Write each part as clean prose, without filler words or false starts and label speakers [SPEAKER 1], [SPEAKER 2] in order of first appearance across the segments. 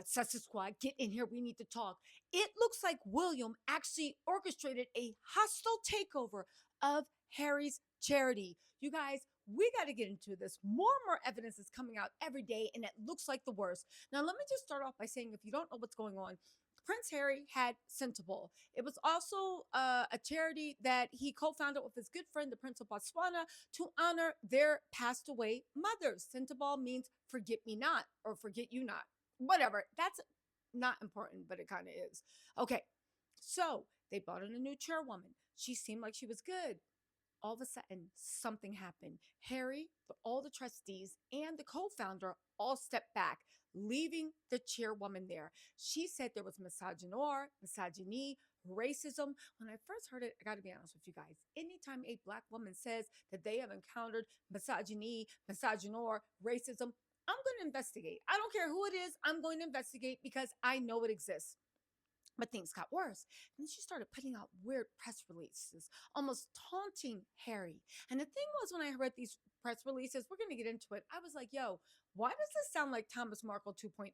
[SPEAKER 1] Sussex Squad, get in here. We need to talk. It looks like William actually orchestrated a hostile takeover of Harry's charity. You guys, we got to get into this. More and more evidence is coming out every day, and it looks like the worst. Now, let me just start off by saying if you don't know what's going on, Prince Harry had Centable. It was also a charity that he co-founded with his good friend, the Prince of Botswana, to honor their passed away mothers. Centable means forget me not or forget you not. Whatever. That's not important, but it kind of is. Okay. So they brought in a new chairwoman. She seemed like she was good. All of a sudden, something happened. Harry, all the trustees, and the co founder all stepped back, leaving the chairwoman there. She said there was misogyny, racism. When I first heard it, I got to be honest with you guys. Anytime a black woman says that they have encountered misogyny, racism, I'm going to investigate. I don't care who it is, I'm going to investigate because I know it exists. But things got worse. And then she started putting out weird press releases, almost taunting Harry. And the thing was, when I read these press releases, we're going to get into it. I was like, yo, why does this sound like Thomas Markle 2.0?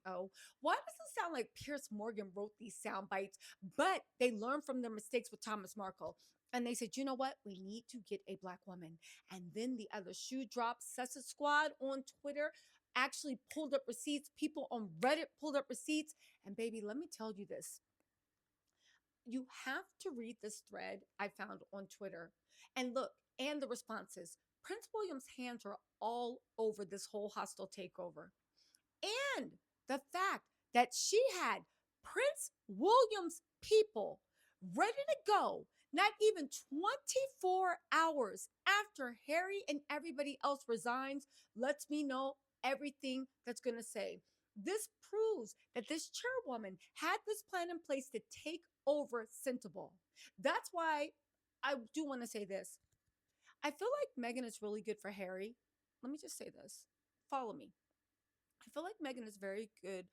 [SPEAKER 1] Why does this sound like Pierce Morgan wrote these sound bites? But they learned from their mistakes with Thomas Markle. And they said, you know what? We need to get a black woman. And then the other shoe dropped. Sussex Squad on Twitter actually pulled up receipts. People on Reddit pulled up receipts. And baby, let me tell you this. You have to read this thread I found on Twitter and look, and the responses. Prince William's hands are all over this whole hostile takeover. And the fact that she had Prince William's people ready to go, not even 24 hours after Harry and everybody else resigns, lets me know everything that's going to say. This proves that this chairwoman had this plan in place to take over Scentable. That's why I do want to say this. I feel like Meghan is really good for Harry. Let me just say this. Follow me. I feel like Meghan is very good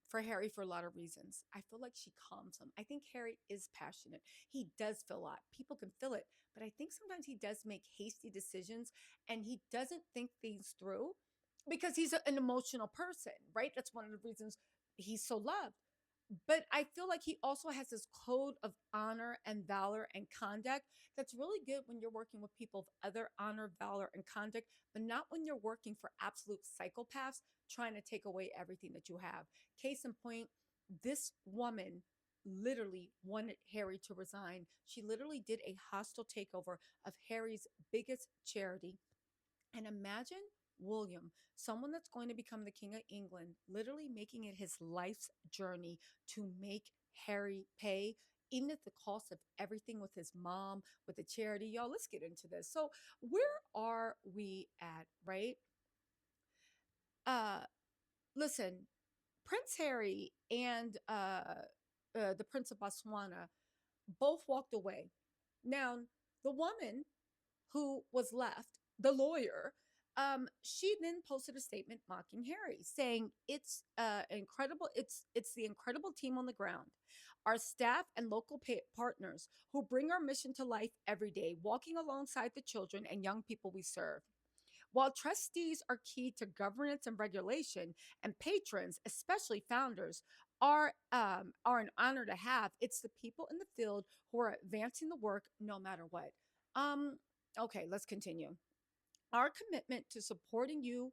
[SPEAKER 1] for Harry for a lot of reasons. I feel like she calms him. I think Harry is passionate. He does feel a lot. People can feel it. But I think sometimes he does make hasty decisions and he doesn't think things through because he's an emotional person, right? That's one of the reasons he's so loved. But I feel like he also has this code of honor and valor and conduct that's really good when you're working with people of other honor, valor, and conduct, but not when you're working for absolute psychopaths trying to take away everything that you have. Case in point, this woman literally wanted Harry to resign. She literally did a hostile takeover of Harry's biggest charity. And imagine William, someone that's going to become the King of England, literally making it his life's journey to make Harry pay, even at the cost of everything with his mom, with the charity. Y'all, let's get into this. So, where are we at, right? Uh, Listen, Prince Harry and the Prince of Botswana both walked away. Now, the woman who was left, the lawyer, she then posted a statement mocking Harry, saying it's incredible. It's the incredible team on the ground, our staff and local partners who bring our mission to life every day, walking alongside the children and young people we serve. While trustees are key to governance and regulation, and patrons, especially founders, are an honor to have, it's the people in the field who are advancing the work no matter what. Um, okay, let's continue. Our commitment to supporting youth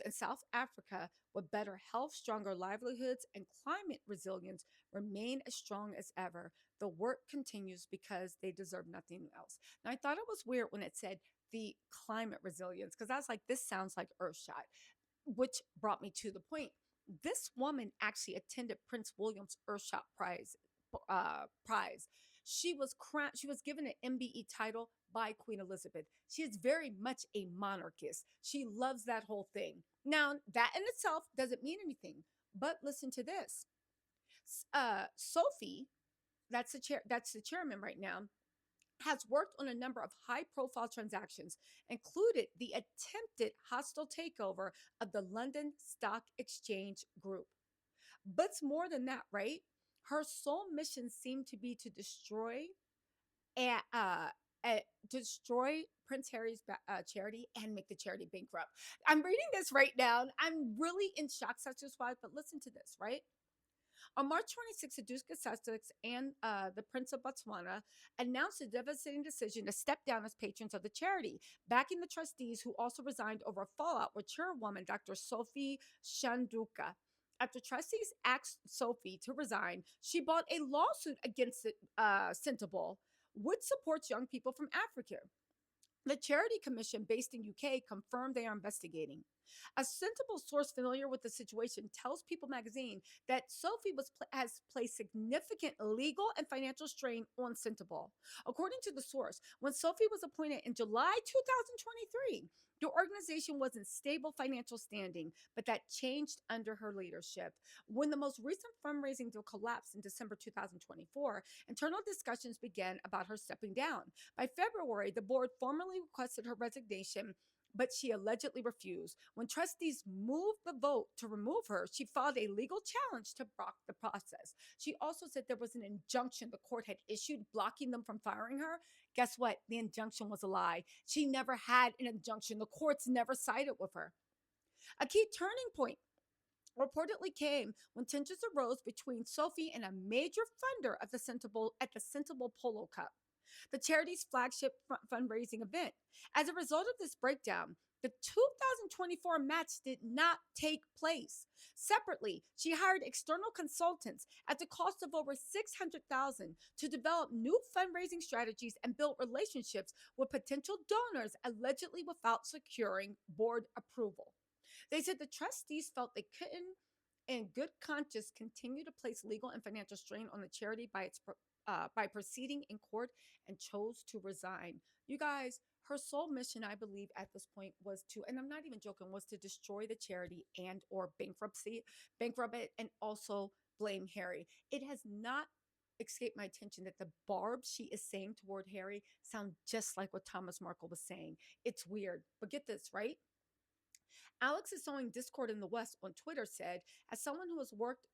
[SPEAKER 1] in South Africa with better health, stronger livelihoods, and climate resilience remain as strong as ever. The work continues because they deserve nothing else. Now, I thought it was weird when it said the climate resilience because I was like, this sounds like Earthshot, which brought me to the point. This woman actually attended Prince William's Earthshot prize. She was given an MBE title by Queen Elizabeth. She is very much a monarchist. She loves that whole thing. Now, that in itself doesn't mean anything, but listen to this. Sophie, that's the chairman right now, has worked on a number of high profile transactions, included the attempted hostile takeover of the London Stock Exchange Group. But it's more than that, right? Her sole mission seemed to be to destroy, uh, destroy Prince Harry's charity and make the charity bankrupt. I'm reading this right now. And I'm really in shock, such as why, but listen to this, right? On March 26th, the Duke of Sussex and the Prince of Botswana announced a devastating decision to step down as patrons of the charity, backing the trustees who also resigned over a fallout with Chairwoman Dr. Sophie Shanduka. After trustees asked Sophie to resign, she brought a lawsuit against the Centable, which supports young people from Africa. The Charity Commission, based in UK, confirmed they are investigating. A sensible source familiar with the situation tells People magazine that Sophie has placed significant legal and financial strain on Sensible. According to the source, when Sophie was appointed in July 2023, the organization was in stable financial standing, but that changed under her leadership. When the most recent fundraising deal collapsed in December 2024, internal discussions began about her stepping down. By February, the board formally requested her resignation, but she allegedly refused. When trustees moved the vote to remove her, she filed a legal challenge to block the process. She also said there was an injunction the court had issued blocking them from firing her. Guess what? The injunction was a lie. She never had an injunction. The courts never sided with her. A key turning point reportedly came when tensions arose between Sophie and a major funder of the Sensible Polo Cup, the charity's flagship fundraising event. As a result of this breakdown, the 2024 match did not take place. Separately, she hired external consultants at the cost of over $600,000 to develop new fundraising strategies and build relationships with potential donors, allegedly without securing board approval. They said the trustees felt they couldn't, in good conscience, continue to place legal and financial strain on the charity by proceeding in court, and chose to resign. You guys, her sole mission, I believe, at this point was to, and I'm not even joking, was to destroy the charity and or bankrupt it, and also blame Harry. It has not escaped my attention that the barbs she is saying toward Harry sound just like what Thomas Markle was saying. It's weird, but get this, right? Alex is sowing discord in the West on Twitter said, as someone who has worked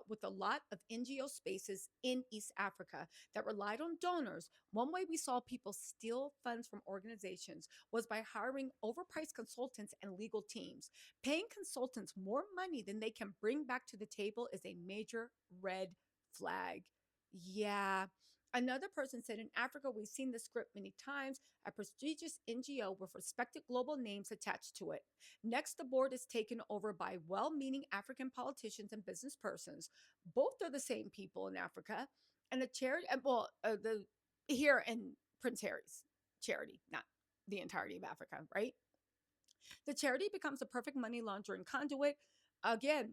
[SPEAKER 1] with a lot of NGO spaces in East Africa that relied on donors, one way we saw people steal funds from organizations was by hiring overpriced consultants and legal teams. Paying consultants more money than they can bring back to the table is a major red flag. Yeah. Another person said, in Africa, we've seen this script many times, a prestigious NGO with respected global names attached to it. Next, the board is taken over by well-meaning African politicians and business persons. Both are the same people in Africa, and the charity, the here in Prince Harry's charity, not the entirety of Africa, right? The charity becomes a perfect money laundering conduit. Again,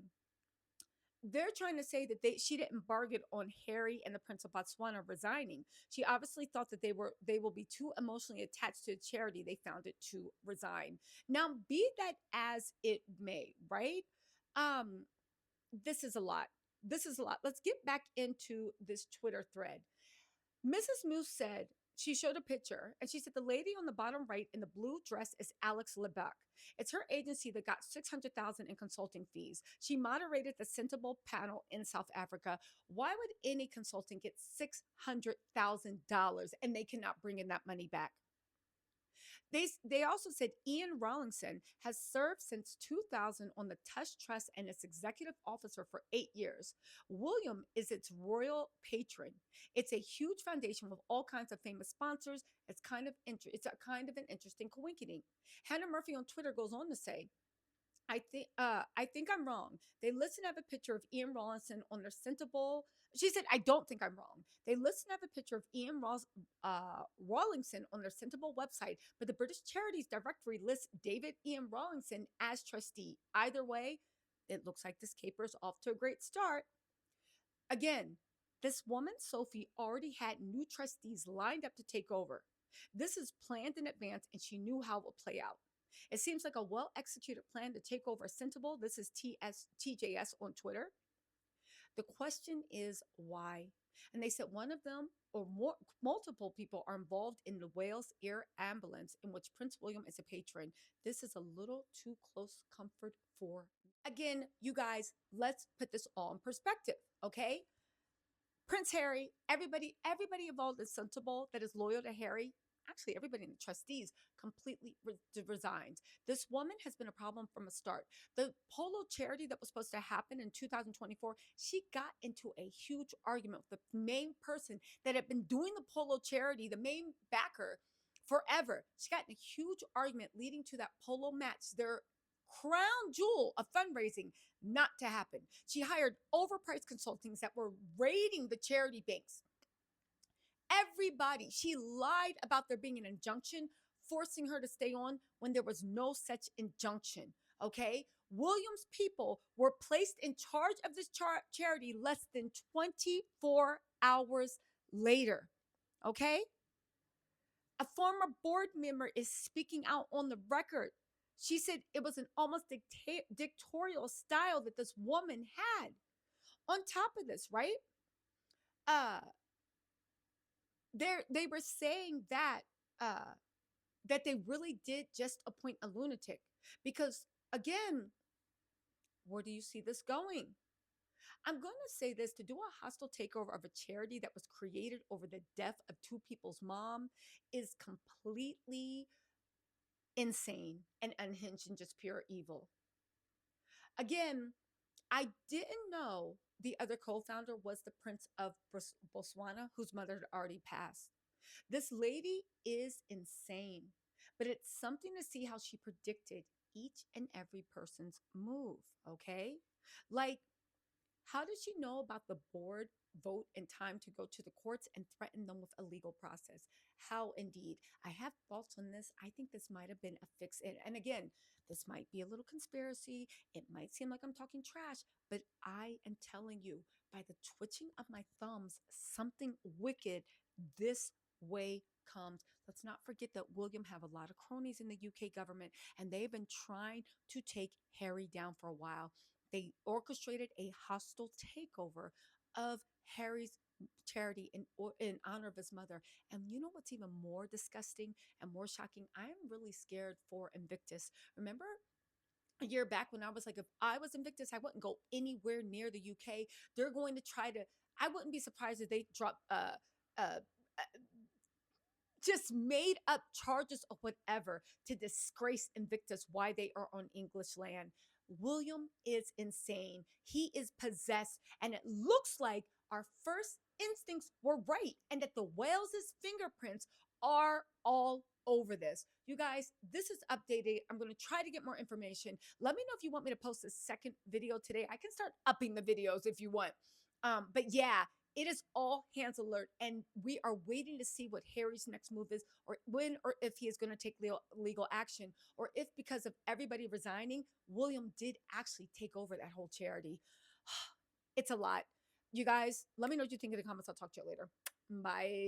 [SPEAKER 1] they're trying to say that she didn't bargain on Harry and the Prince of Botswana resigning. She obviously thought that they will be too emotionally attached to the charity they founded to resign. Now, be that as it may, right? Um, this is a lot. This is a lot. Let's get back into this Twitter thread. Mrs. Moose said, she showed a picture and she said the lady on the bottom right in the blue dress is Alex Lebec. It's her agency that got 600,000 in consulting fees. She moderated the Sensible panel in South Africa. Why would any consultant get $600,000 and they cannot bring in that money back? They also said Ian Rawlinson has served since 2000 on the Tush Trust and its executive officer for 8 years. William is its royal patron. It's a huge foundation with all kinds of famous sponsors. It's a kind of an interesting coincidence. Hannah Murphy on Twitter goes on to say, I think I'm wrong. They listed and have a picture of Ian Rawlinson on their Sensible. She said, I don't think I'm wrong. They listed and have a picture of Rawlinson on their Sensible website, but the British Charities Directory lists David Ian Rawlinson as trustee. Either way, it looks like this caper is off to a great start. Again, this woman, Sophie, already had new trustees lined up to take over. This is planned in advance, and she knew how it would play out. It seems like a well-executed plan to take over Sensible. This is TJS on Twitter. The question is why? And they said one of them or multiple people are involved in the Wales Air Ambulance in which Prince William is a patron. This is a little too close comfort for me. Again, you guys, let's put this all in perspective, okay? Prince Harry, everybody involved in Sensible that is loyal to Harry, actually everybody in the trustees completely resigned. This woman has been a problem from the start. The polo charity that was supposed to happen in 2024, she got into a huge argument with the main person that had been doing the polo charity, the main backer, forever. She got in a huge argument leading to that polo match, their crown jewel of fundraising, not to happen. She hired overpriced consultants that were raiding the charity banks. Everybody, she lied about there being an injunction forcing her to stay on when there was no such injunction. Okay. Williams people were placed in charge of this charity less than 24 hours later. Okay. A former board member is speaking out on the record. She said it was an almost dictatorial style that this woman had. On top of this, right? Uh, they were saying uh, that they really did just appoint a lunatic because, again, where do you see this going? I'm going to say this: to do a hostile takeover of a charity that was created over the death of two people's mom is completely insane and unhinged and just pure evil. Again, I didn't know the other co-founder was the Prince of Botswana, whose mother had already passed. This lady is insane, but it's something to see how she predicted each and every person's move, okay? Like, how did she know about the board vote in time to go to the courts and threaten them with a legal process? How indeed? I have thoughts on this. I think this might have been a fix. And again, this might be a little conspiracy. It might seem like I'm talking trash, but I am telling you, by the twitching of my thumbs, something wicked this way comes. Let's not forget that William have a lot of cronies in the UK government, and they've been trying to take Harry down for a while. They orchestrated a hostile takeover of Harry's charity in honor of his mother. And you know what's even more disgusting and more shocking? I am really scared for Invictus. Remember a year back when I was like, if I was Invictus, I wouldn't go anywhere near the UK. They're going to try to, I wouldn't be surprised if they drop uh, just made up charges of whatever to disgrace Invictus, why they are on English land. William is insane. He is possessed. And it looks like our first instincts were right and that the Wales' fingerprints are all over this. You guys, this is updated. I'm going to try to get more information. Let me know if you want me to post a second video today. I can start upping the videos if you want. But yeah, it is all hands alert, and we are waiting to see what Harry's next move is, or when or if he is going to take legal action, or if because of everybody resigning, William did actually take over that whole charity. It's a lot. You guys, let me know what you think in the comments. I'll talk to you later. Bye.